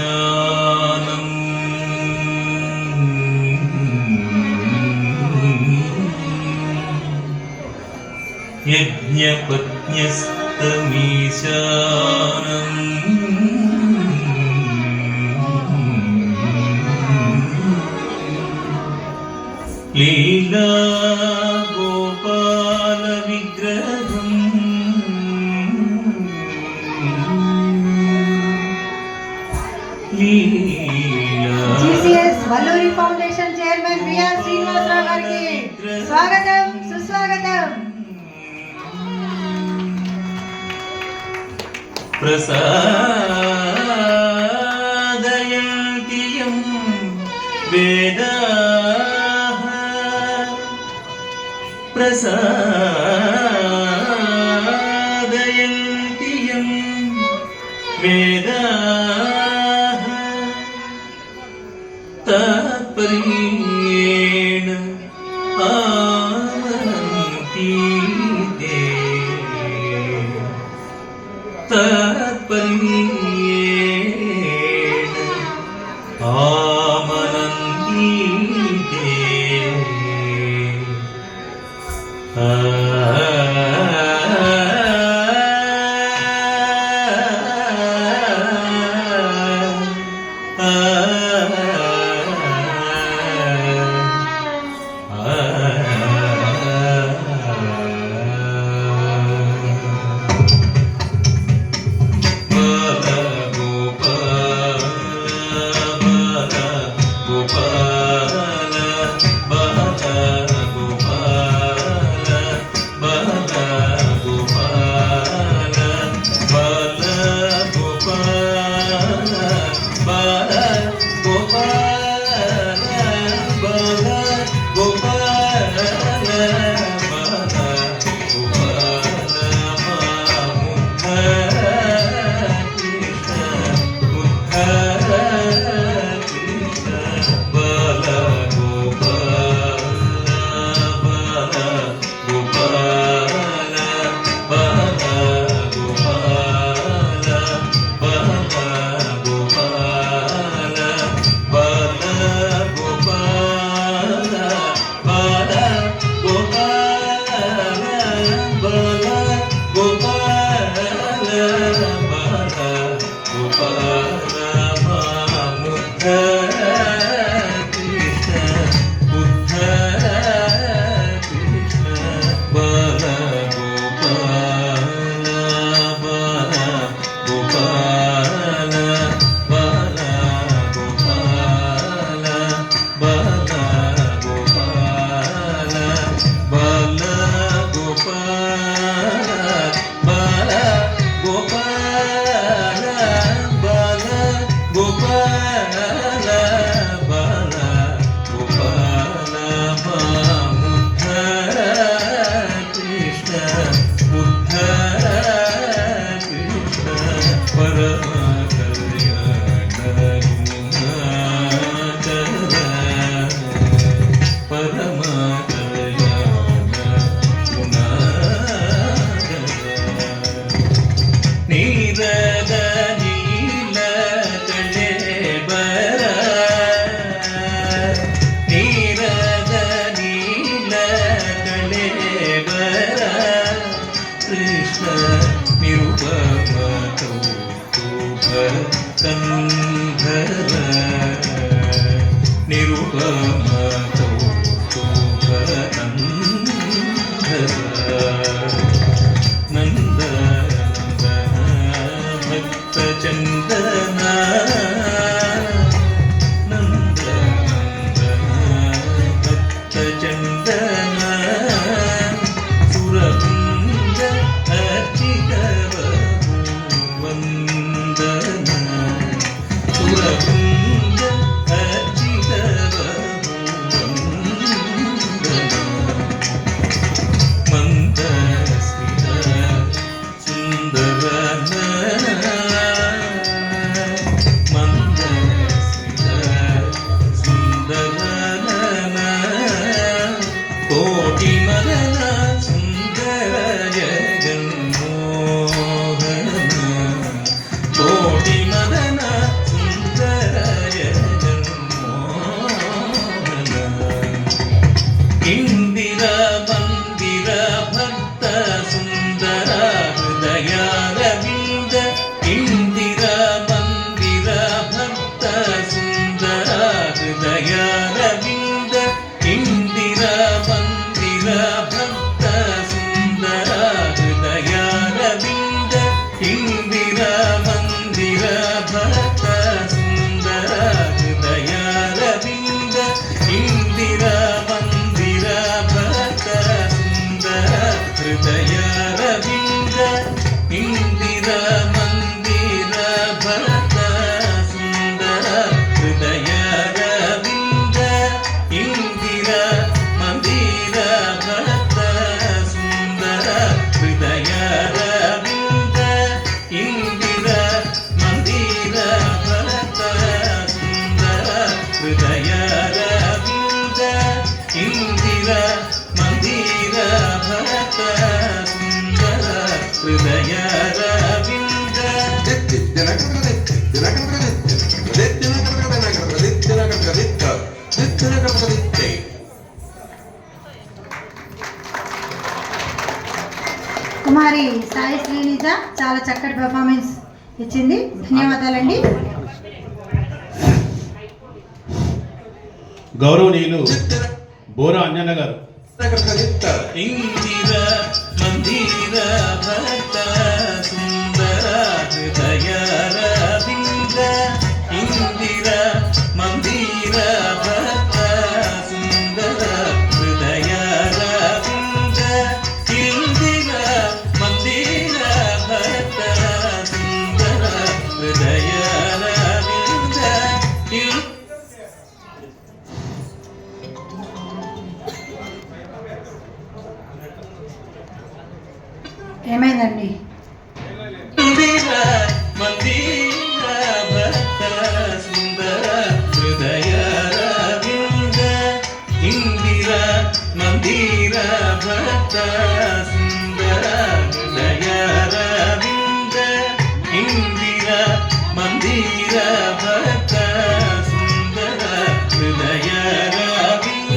यज्ञपत्न्यस्तमीशानम् यज्ञपत्न्यस्तमीशानम् लीला गोपाल विग्रहम् GCS Valluri foundation chairman BR Srinivasa Rao గారికి స్వాగతం సుస్వాగతం. ప్రసాదయంతియం వేదాః ప్రసాదయంతియం వేదాః तात्पर्येण आमन्ति ते तात्पर्येण आमन्ति ते ఇందిరా మందిర భక్త సుందర హృదయారవింద ఇందిరా మందిర భక్త సుందర హృదయారవింద ఇందిరా మందిర భక్త సుందర హృదయారవింద ఇందిరా మందిర భక్త సుందర హృదయారవింద ఇందిరా మందిర భక్త సుందర హృదయారవింద ఇందిరా మందిర భక్త సుందర హృదయారవింద ఇందిరా మందిర భక్త సుందర హృదయారవింద ఇందిరా మందిర భక్త సుందర హృదయారవింద కుమారి సాయి శ్రీనిజ చాలా చక్కటి పెర్ఫార్మెన్స్ ఇచ్చింది. ధన్యవాదాలండి. గౌరవనీయులు బోరా అంజన్న గారు. ఇందిరా మందిర భక్త సుందర హృదయారవింద ఇందిరా మందిర భక్త సుందర హృదయారవింద ఇందిరా మందిర భక్త సుందర హృదయారవింద ఏమైందండి? ఇందిరా మందిర భక్త సుందర హృదయారవింద ఇందిరా మందిర భక్త సుందర హృదయారవింద